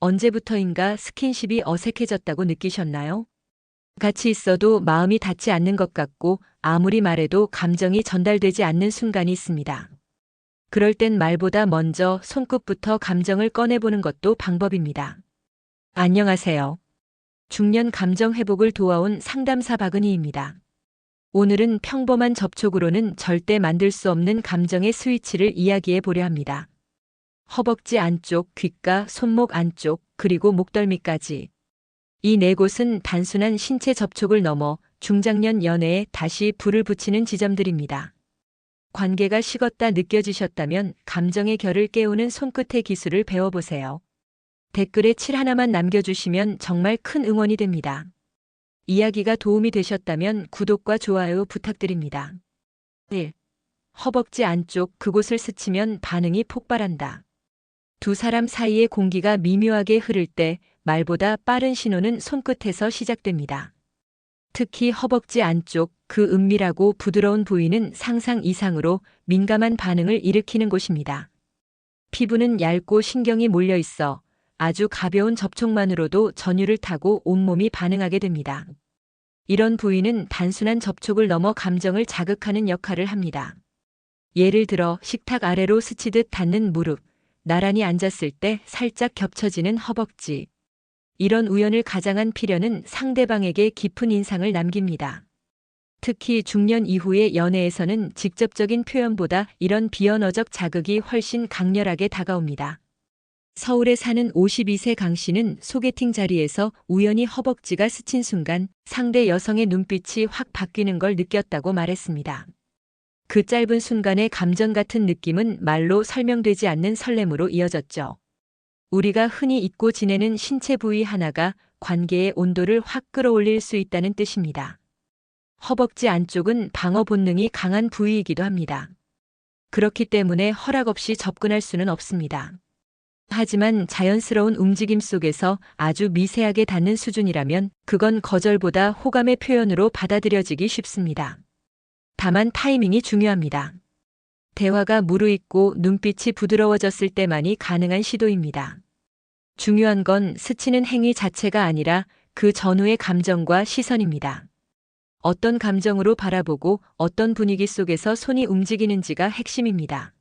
언제부터인가 스킨십이 어색해졌다고 느끼셨나요? 같이 있어도 마음이 닿지 않는 것 같고 아무리 말해도 감정이 전달되지 않는 순간이 있습니다. 그럴 땐 말보다 먼저 손끝부터 감정을 꺼내보는 것도 방법입니다. 안녕하세요. 중년 감정 회복을 도와온 상담사 박은희입니다. 오늘은 평범한 접촉으로는 절대 만들 수 없는 감정의 스위치를 이야기해 보려 합니다. 허벅지 안쪽, 귓가, 손목 안쪽, 그리고 목덜미까지. 이 네 곳은 단순한 신체 접촉을 넘어 중장년 연애에 다시 불을 붙이는 지점들입니다. 관계가 식었다 느껴지셨다면 감정의 결을 깨우는 손끝의 기술을 배워보세요. 댓글에 7 하나만 남겨주시면 정말 큰 응원이 됩니다. 이야기가 도움이 되셨다면 구독과 좋아요 부탁드립니다. 1. 허벅지 안쪽 그곳을 스치면 반응이 폭발한다. 두 사람 사이의 공기가 미묘하게 흐를 때 말보다 빠른 신호는 손끝에서 시작됩니다. 특히 허벅지 안쪽 그 은밀하고 부드러운 부위는 상상 이상으로 민감한 반응을 일으키는 곳입니다. 피부는 얇고 신경이 몰려 있어 아주 가벼운 접촉만으로도 전율을 타고 온몸이 반응하게 됩니다. 이런 부위는 단순한 접촉을 넘어 감정을 자극하는 역할을 합니다. 예를 들어 식탁 아래로 스치듯 닿는 무릎, 나란히 앉았을 때 살짝 겹쳐지는 허벅지. 이런 우연을 가장한 필연은 상대방에게 깊은 인상을 남깁니다. 특히 중년 이후의 연애에서는 직접적인 표현보다 이런 비언어적 자극이 훨씬 강렬하게 다가옵니다. 서울에 사는 52세 강 씨는 소개팅 자리에서 우연히 허벅지가 스친 순간 상대 여성의 눈빛이 확 바뀌는 걸 느꼈다고 말했습니다. 그 짧은 순간의 감정 같은 느낌은 말로 설명되지 않는 설렘으로 이어졌죠. 우리가 흔히 잊고 지내는 신체 부위 하나가 관계의 온도를 확 끌어올릴 수 있다는 뜻입니다. 허벅지 안쪽은 방어 본능이 강한 부위이기도 합니다. 그렇기 때문에 허락 없이 접근할 수는 없습니다. 하지만 자연스러운 움직임 속에서 아주 미세하게 닿는 수준이라면 그건 거절보다 호감의 표현으로 받아들여지기 쉽습니다. 다만 타이밍이 중요합니다. 대화가 무르익고 눈빛이 부드러워졌을 때만이 가능한 시도입니다. 중요한 건 스치는 행위 자체가 아니라 그 전후의 감정과 시선입니다. 어떤 감정으로 바라보고 어떤 분위기 속에서 손이 움직이는지가 핵심입니다.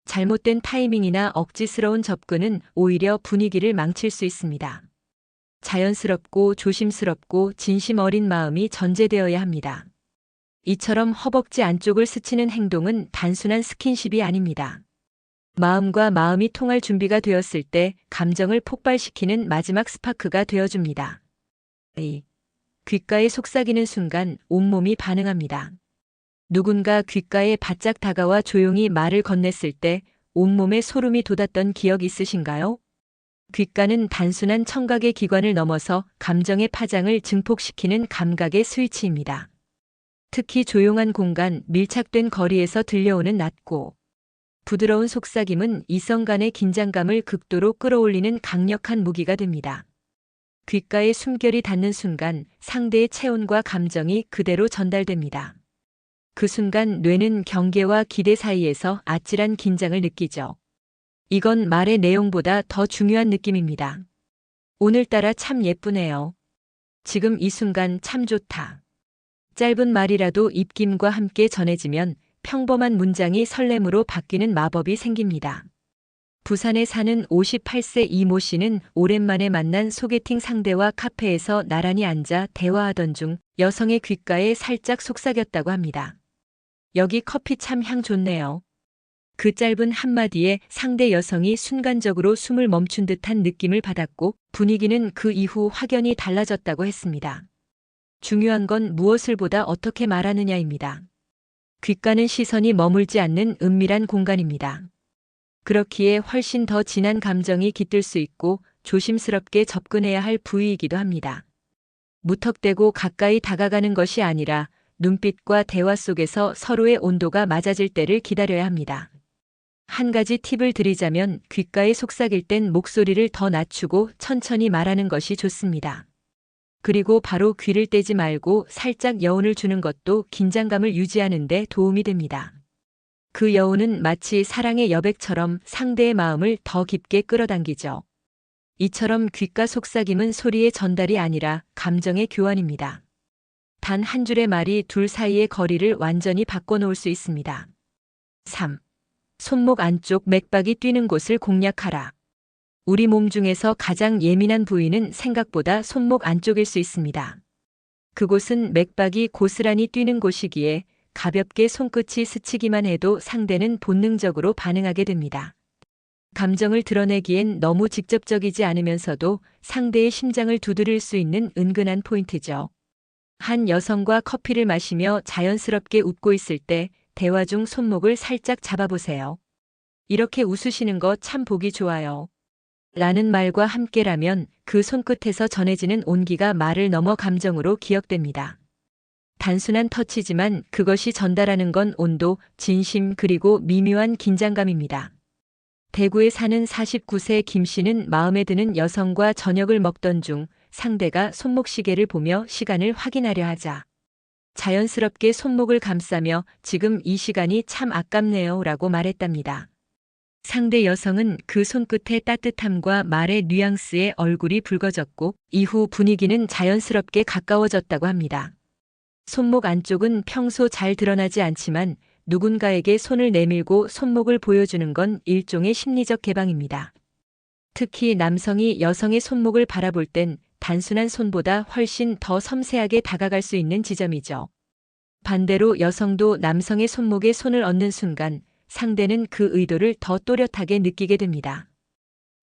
잘못된 타이밍이나 억지스러운 접근은 오히려 분위기를 망칠 수 있습니다. 자연스럽고 조심스럽고 진심 어린 마음이 전제되어야 합니다. 이처럼 허벅지 안쪽을 스치는 행동은 단순한 스킨십이 아닙니다. 마음과 마음이 통할 준비가 되었을 때 감정을 폭발시키는 마지막 스파크가 되어줍니다. 2. 귓가에 속삭이는 순간 온몸이 반응합니다. 누군가 귓가에 바짝 다가와 조용히 말을 건넸을 때 온몸에 소름이 돋았던 기억 있으신가요? 귓가는 단순한 청각의 기관을 넘어서 감정의 파장을 증폭시키는 감각의 스위치입니다. 특히 조용한 공간, 밀착된 거리에서 들려오는 낮고 부드러운 속삭임은 이성 간의 긴장감을 극도로 끌어올리는 강력한 무기가 됩니다. 귓가에 숨결이 닿는 순간 상대의 체온과 감정이 그대로 전달됩니다. 그 순간 뇌는 경계와 기대 사이에서 아찔한 긴장을 느끼죠. 이건 말의 내용보다 더 중요한 느낌입니다. 오늘따라 참 예쁘네요. 지금 이 순간 참 좋다. 짧은 말이라도 입김과 함께 전해지면 평범한 문장이 설렘으로 바뀌는 마법이 생깁니다. 부산에 사는 58세 이모 씨는 오랜만에 만난 소개팅 상대와 카페에서 나란히 앉아 대화하던 중 여성의 귓가에 살짝 속삭였다고 합니다. 여기 커피 참 향 좋네요. 그 짧은 한마디에 상대 여성이 순간적으로 숨을 멈춘 듯한 느낌을 받았고 분위기는 그 이후 확연히 달라졌다고 했습니다. 중요한 건 무엇을 보다 어떻게 말하느냐입니다. 귓가는 시선이 머물지 않는 은밀한 공간입니다. 그렇기에 훨씬 더 진한 감정이 깃들 수 있고 조심스럽게 접근해야 할 부위이기도 합니다. 무턱대고 가까이 다가가는 것이 아니라 눈빛과 대화 속에서 서로의 온도가 맞아질 때를 기다려야 합니다. 한 가지 팁을 드리자면 귓가에 속삭일 땐 목소리를 더 낮추고 천천히 말하는 것이 좋습니다. 그리고 바로 귀를 떼지 말고 살짝 여운을 주는 것도 긴장감을 유지하는 데 도움이 됩니다. 그 여운은 마치 사랑의 여백처럼 상대의 마음을 더 깊게 끌어당기죠. 이처럼 귓가 속삭임은 소리의 전달이 아니라 감정의 교환입니다. 단 한 줄의 말이 둘 사이의 거리를 완전히 바꿔놓을 수 있습니다. 3. 손목 안쪽 맥박이 뛰는 곳을 공략하라. 우리 몸 중에서 가장 예민한 부위는 생각보다 손목 안쪽일 수 있습니다. 그곳은 맥박이 고스란히 뛰는 곳이기에 가볍게 손끝이 스치기만 해도 상대는 본능적으로 반응하게 됩니다. 감정을 드러내기엔 너무 직접적이지 않으면서도 상대의 심장을 두드릴 수 있는 은근한 포인트죠. 한 여성과 커피를 마시며 자연스럽게 웃고 있을 때 대화 중 손목을 살짝 잡아보세요. 이렇게 웃으시는 거 참 보기 좋아요. 라는 말과 함께라면 그 손끝에서 전해지는 온기가 말을 넘어 감정으로 기억됩니다. 단순한 터치지만 그것이 전달하는 건 온도, 진심 그리고 미묘한 긴장감입니다. 대구에 사는 49세 김 씨는 마음에 드는 여성과 저녁을 먹던 중 상대가 손목시계를 보며 시간을 확인하려 하자 자연스럽게 손목을 감싸며 지금 이 시간이 참 아깝네요 라고 말했답니다. 상대 여성은 그 손끝의 따뜻함과 말의 뉘앙스에 얼굴이 붉어졌고 이후 분위기는 자연스럽게 가까워졌다고 합니다. 손목 안쪽은 평소 잘 드러나지 않지만 누군가에게 손을 내밀고 손목을 보여주는 건 일종의 심리적 개방입니다. 특히 남성이 여성의 손목을 바라볼 땐 단순한 손보다 훨씬 더 섬세하게 다가갈 수 있는 지점이죠. 반대로 여성도 남성의 손목에 손을 얹는 순간 상대는 그 의도를 더 또렷하게 느끼게 됩니다.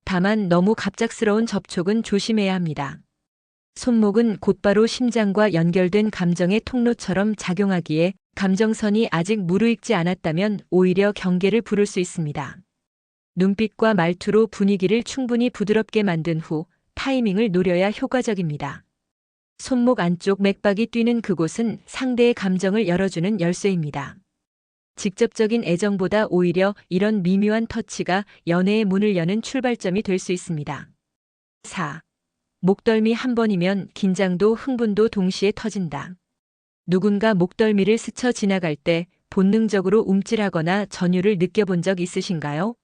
다만 너무 갑작스러운 접촉은 조심해야 합니다. 손목은 곧바로 심장과 연결된 감정의 통로처럼 작용하기에 감정선이 아직 무르익지 않았다면 오히려 경계를 부를 수 있습니다. 눈빛과 말투로 분위기를 충분히 부드럽게 만든 후 타이밍을 노려야 효과적입니다. 손목 안쪽 맥박이 뛰는 그곳은 상대의 감정을 열어주는 열쇠입니다. 직접적인 애정보다 오히려 이런 미묘한 터치가 연애의 문을 여는 출발점이 될 수 있습니다. 4. 목덜미 한 번이면 긴장도 흥분도 동시에 터진다. 누군가 목덜미를 스쳐 지나갈 때 본능적으로 움찔하거나 전율을 느껴본 적 있으신가요?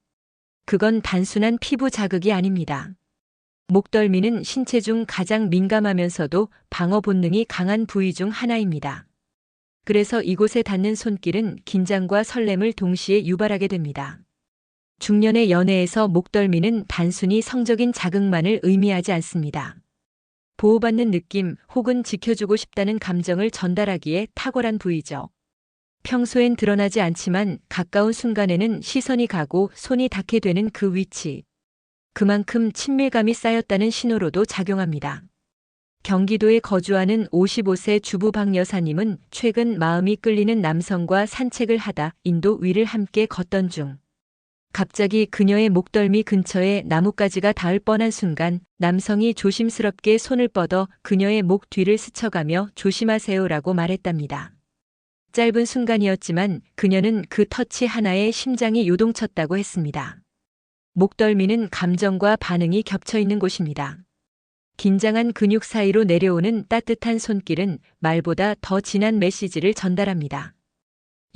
그건 단순한 피부 자극이 아닙니다. 목덜미는 신체 중 가장 민감하면서도 방어 본능이 강한 부위 중 하나입니다. 그래서 이곳에 닿는 손길은 긴장과 설렘을 동시에 유발하게 됩니다. 중년의 연애에서 목덜미는 단순히 성적인 자극만을 의미하지 않습니다. 보호받는 느낌 혹은 지켜주고 싶다는 감정을 전달하기에 탁월한 부위죠. 평소엔 드러나지 않지만 가까운 순간에는 시선이 가고 손이 닿게 되는 그 위치. 그만큼 친밀감이 쌓였다는 신호로도 작용합니다. 경기도에 거주하는 55세 주부 박 여사님은 최근 마음이 끌리는 남성과 산책을 하다 인도 위를 함께 걷던 중 갑자기 그녀의 목덜미 근처에 나뭇가지가 닿을 뻔한 순간 남성이 조심스럽게 손을 뻗어 그녀의 목 뒤를 스쳐가며 조심하세요라고 말했답니다. 짧은 순간이었지만 그녀는 그 터치 하나에 심장이 요동쳤다고 했습니다. 목덜미는 감정과 반응이 겹쳐 있는 곳입니다. 긴장한 근육 사이로 내려오는 따뜻한 손길은 말보다 더 진한 메시지를 전달합니다.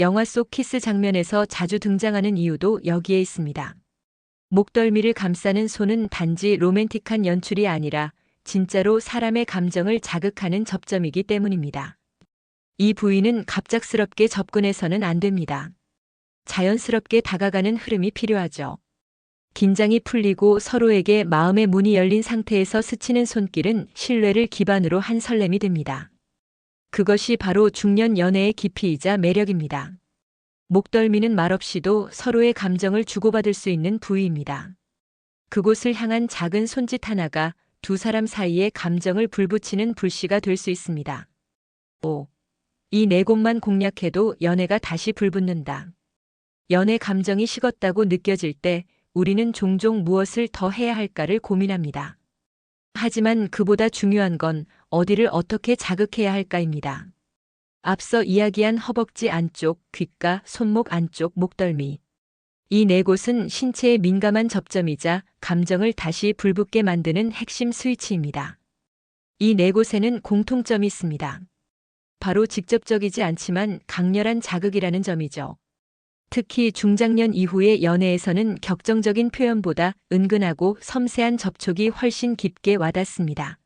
영화 속 키스 장면에서 자주 등장하는 이유도 여기에 있습니다. 목덜미를 감싸는 손은 단지 로맨틱한 연출이 아니라 진짜로 사람의 감정을 자극하는 접점이기 때문입니다. 이 부위는 갑작스럽게 접근해서는 안 됩니다. 자연스럽게 다가가는 흐름이 필요하죠. 긴장이 풀리고 서로에게 마음의 문이 열린 상태에서 스치는 손길은 신뢰를 기반으로 한 설렘이 됩니다. 그것이 바로 중년 연애의 깊이이자 매력입니다. 목덜미는 말없이도 서로의 감정을 주고받을 수 있는 부위입니다. 그곳을 향한 작은 손짓 하나가 두 사람 사이의 감정을 불붙이는 불씨가 될 수 있습니다. 5. 이 네 곳만 공략해도 연애가 다시 불붙는다. 연애 감정이 식었다고 느껴질 때 우리는 종종 무엇을 더 해야 할까를 고민합니다. 하지만 그보다 중요한 건 어디를 어떻게 자극해야 할까입니다. 앞서 이야기한 허벅지 안쪽, 귓가, 손목 안쪽, 목덜미. 이 네 곳은 신체의 민감한 접점이자 감정을 다시 불붙게 만드는 핵심 스위치입니다. 이 네 곳에는 공통점이 있습니다. 바로 직접적이지 않지만 강렬한 자극이라는 점이죠. 특히 중장년 이후의 연애에서는 격정적인 표현보다 은근하고 섬세한 접촉이 훨씬 깊게 와닿습니다.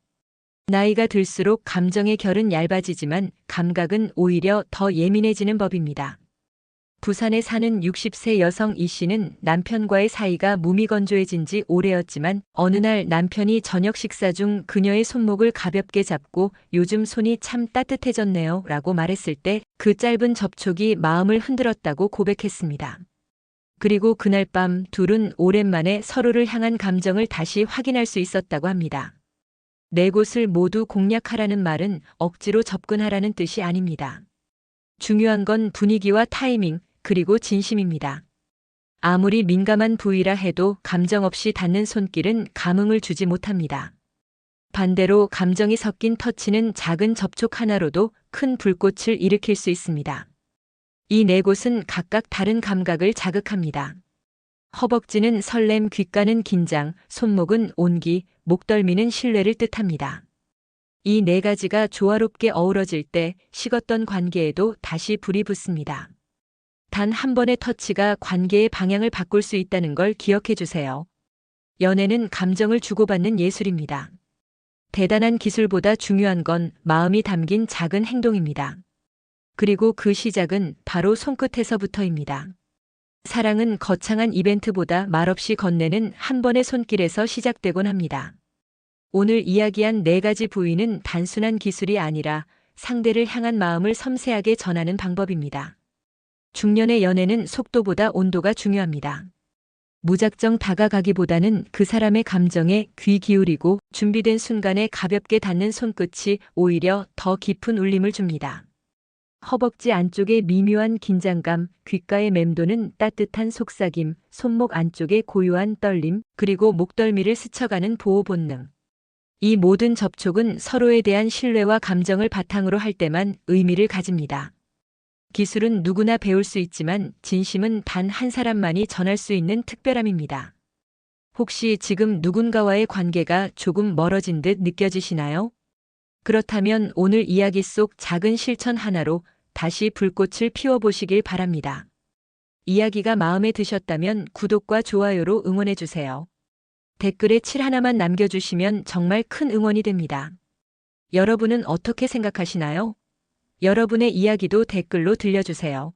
나이가 들수록 감정의 결은 얇아지지만 감각은 오히려 더 예민해지는 법입니다. 부산에 사는 60세 여성 이 씨는 남편과의 사이가 무미건조해진 지 오래였지만 어느 날 남편이 저녁 식사 중 그녀의 손목을 가볍게 잡고 요즘 손이 참 따뜻해졌네요 라고 말했을 때 그 짧은 접촉이 마음을 흔들었다고 고백했습니다. 그리고 그날 밤 둘은 오랜만에 서로를 향한 감정을 다시 확인할 수 있었다고 합니다. 네 곳을 모두 공략하라는 말은 억지로 접근하라는 뜻이 아닙니다. 중요한 건 분위기와 타이밍, 그리고 진심입니다. 아무리 민감한 부위라 해도 감정 없이 닿는 손길은 감흥을 주지 못합니다. 반대로 감정이 섞인 터치는 작은 접촉 하나로도 큰 불꽃을 일으킬 수 있습니다. 이 네 곳은 각각 다른 감각을 자극합니다. 허벅지는 설렘, 귓가는 긴장, 손목은 온기, 목덜미는 신뢰를 뜻합니다. 이 네 가지가 조화롭게 어우러질 때 식었던 관계에도 다시 불이 붙습니다. 단 한 번의 터치가 관계의 방향을 바꿀 수 있다는 걸 기억해 주세요. 연애는 감정을 주고받는 예술입니다. 대단한 기술보다 중요한 건 마음이 담긴 작은 행동입니다. 그리고 그 시작은 바로 손끝에서부터입니다. 사랑은 거창한 이벤트보다 말없이 건네는 한 번의 손길에서 시작되곤 합니다. 오늘 이야기한 네 가지 부위는 단순한 기술이 아니라 상대를 향한 마음을 섬세하게 전하는 방법입니다. 중년의 연애는 속도보다 온도가 중요합니다. 무작정 다가가기보다는 그 사람의 감정에 귀 기울이고 준비된 순간에 가볍게 닿는 손끝이 오히려 더 깊은 울림을 줍니다. 허벅지 안쪽의 미묘한 긴장감, 귓가의 맴도는 따뜻한 속삭임, 손목 안쪽의 고요한 떨림, 그리고 목덜미를 스쳐가는 보호 본능. 이 모든 접촉은 서로에 대한 신뢰와 감정을 바탕으로 할 때만 의미를 가집니다. 기술은 누구나 배울 수 있지만 진심은 단 한 사람만이 전할 수 있는 특별함입니다. 혹시 지금 누군가와의 관계가 조금 멀어진 듯 느껴지시나요? 그렇다면 오늘 이야기 속 작은 실천 하나로 다시 불꽃을 피워보시길 바랍니다. 이야기가 마음에 드셨다면 구독과 좋아요로 응원해주세요. 댓글에 7 하나만 남겨주시면 정말 큰 응원이 됩니다. 여러분은 어떻게 생각하시나요? 여러분의 이야기도 댓글로 들려주세요.